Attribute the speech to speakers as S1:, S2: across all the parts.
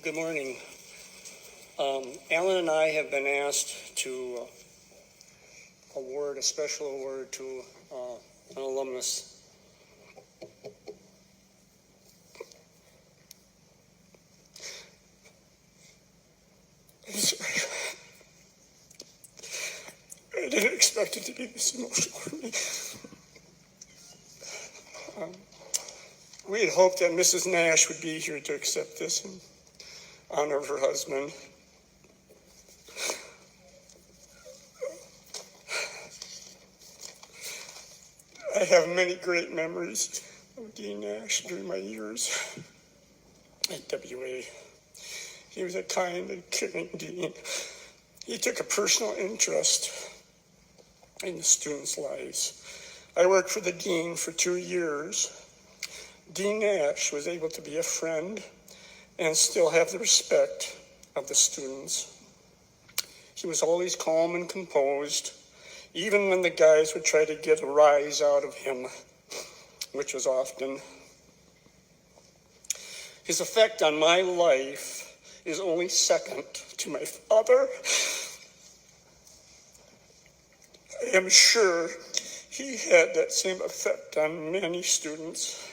S1: Good morning. Alan and I have been asked to award a special award to an alumnus. I didn't expect it to be this emotional for me. We had hoped that Mrs. Nash would be here to accept this in honor of her husband. I have many great memories of Dean Nash during my years at WA. He was a kind and caring dean. He took a personal interest in the students' lives. I worked for the dean for 2 years. Dean Nash was able to be a friend and still have the respect of the students. He was always calm and composed, even when the guys would try to get a rise out of him, which was often. His effect on my life is only second to my father. I am sure he had that same effect on many students.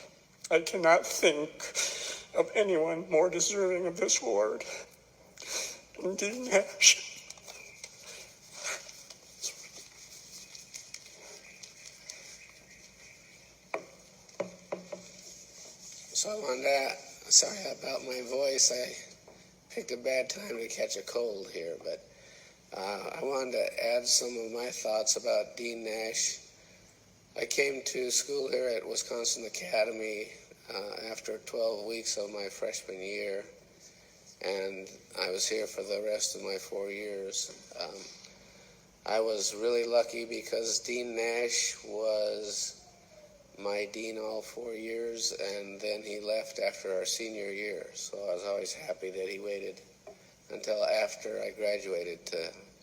S1: I cannot think of anyone more deserving of this award than Dean Nash.
S2: So sorry about my voice. I picked a bad time to catch a cold here, but I wanted to add some of my thoughts about Dean Nash. I came to school here at Wisconsin Academy after 12 weeks of my freshman year, and I was here for the rest of my 4 years. I was really lucky because Dean Nash was my dean all 4 years, and then he left after our senior year. So I was always happy that he waited until after I graduated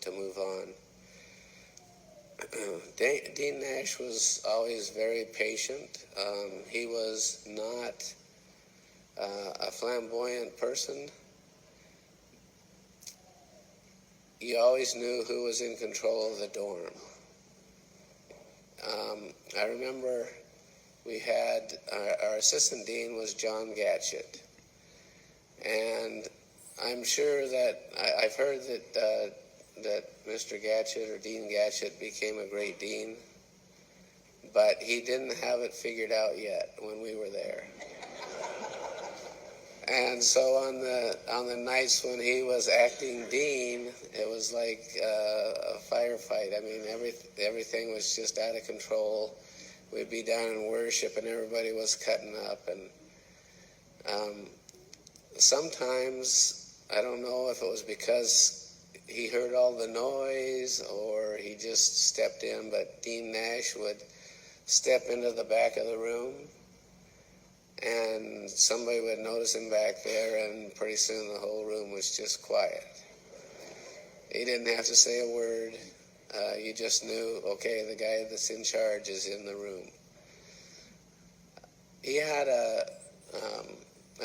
S2: to move on. Dean Nash was always very patient. He was not a flamboyant person. You always knew who was in control of the dorm. I remember we had, our assistant dean was John Gatchett. And I'm sure that, I've heard that Mr. Gatchett or Dean Gatchett became a great dean, but he didn't have it figured out yet when we were there. And so on the nights when he was acting dean, it was like a firefight. I mean, everything was just out of control. We'd be down in worship and everybody was cutting up. And sometimes, I don't know if it was because he heard all the noise or he just stepped in, but Dean Nash would step into the back of the room and somebody would notice him back there, and pretty soon the whole room was just quiet. He didn't have to say a word. You just knew, okay, the guy that's in charge is in the room. He had a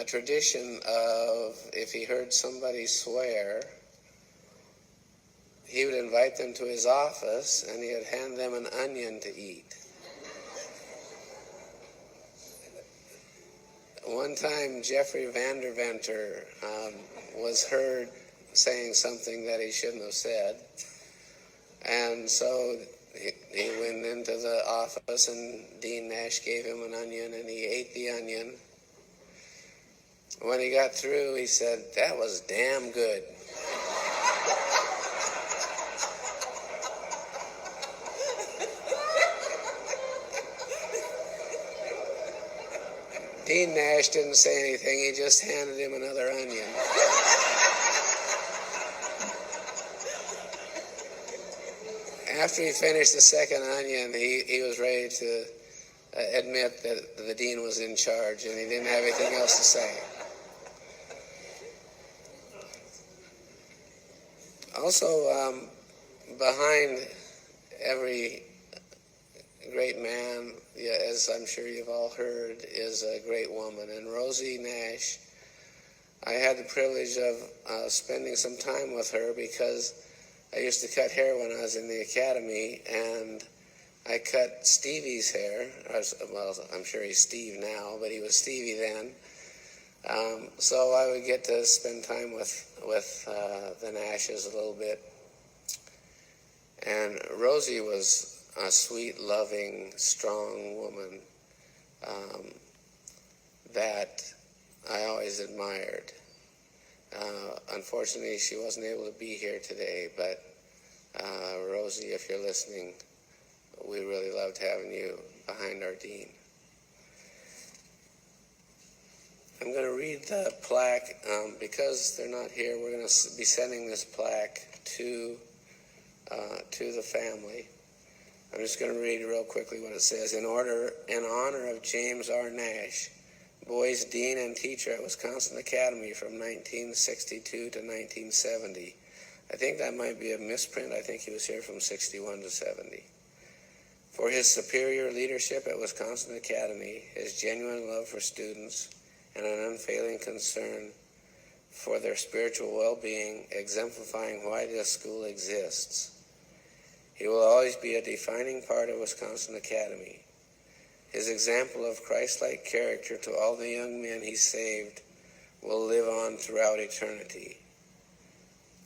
S2: tradition of, if he heard somebody swear, he would invite them to his office and he would hand them an onion to eat. One time, Jeffrey Vanderventer was heard saying something that he shouldn't have said. And so he went into the office and Dean Nash gave him an onion and he ate the onion. When he got through, he said, "That was damn good." Dean Nash didn't say anything. He just handed him another onion. After he finished the second onion, he was ready to admit that the dean was in charge and he didn't have anything else to say. Also, behind every great man, as I'm sure you've all heard, is a great woman. And Rosie Nash I had the privilege of spending some time with her because I used to cut hair when I was in the academy, and I cut Stevie's hair. Well, I'm sure he's Steve now, but he was Stevie then. So I would get to spend time with the Nashes a little bit. And Rosie was a sweet, loving, strong woman that I always admired. Unfortunately, she wasn't able to be here today, but Rosie, if you're listening, we really loved having you behind our dean. I'm going to read the plaque. Because they're not here, we're going to be sending this plaque to the family. I'm just going to read real quickly what it says. In honor of James R. Nash, Boys Dean and Teacher at Wisconsin Academy from 1962 to 1970. I think that might be a misprint. I think he was here from 61 to 70. For his superior leadership at Wisconsin Academy, his genuine love for students, and an unfailing concern for their spiritual well-being, exemplifying why this school exists. He will always be a defining part of Wisconsin Academy. His example of Christ-like character to all the young men he saved will live on throughout eternity.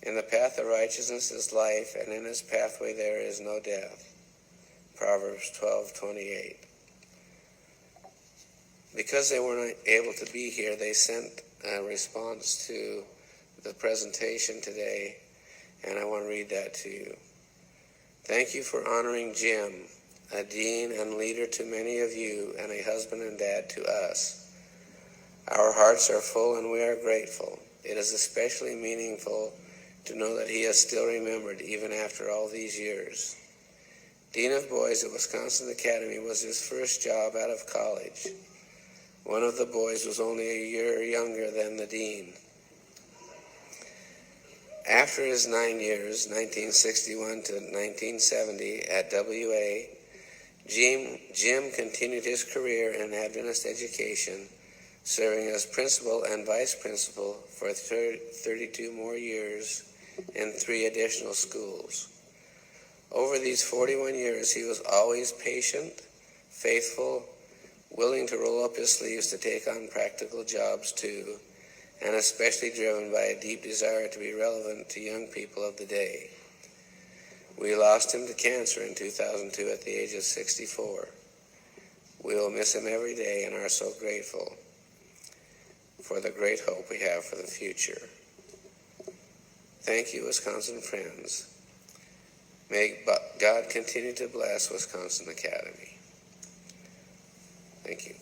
S2: In the path of righteousness is life, and in his pathway there is no death. Proverbs 12:28. Because they weren't able to be here, they sent a response to the presentation today, and I want to read that to you. Thank you for honoring Jim, a dean and leader to many of you, and a husband and dad to us. Our hearts are full and we are grateful. It is especially meaningful to know that he is still remembered even after all these years. Dean of Boys at Wisconsin Academy was his first job out of college. One of the boys was only a year younger than the dean. After his 9 years, 1961 to 1970, at WA, Jim continued his career in Adventist education, serving as principal and vice principal for 32 more years in 3 additional schools. Over these 41 years, he was always patient, faithful, willing to roll up his sleeves to take on practical jobs too, and especially driven by a deep desire to be relevant to young people of the day. We lost him to cancer in 2002 at the age of 64. We will miss him every day and are so grateful for the great hope we have for the future. Thank you, Wisconsin friends. May God continue to bless Wisconsin Academy. Thank you.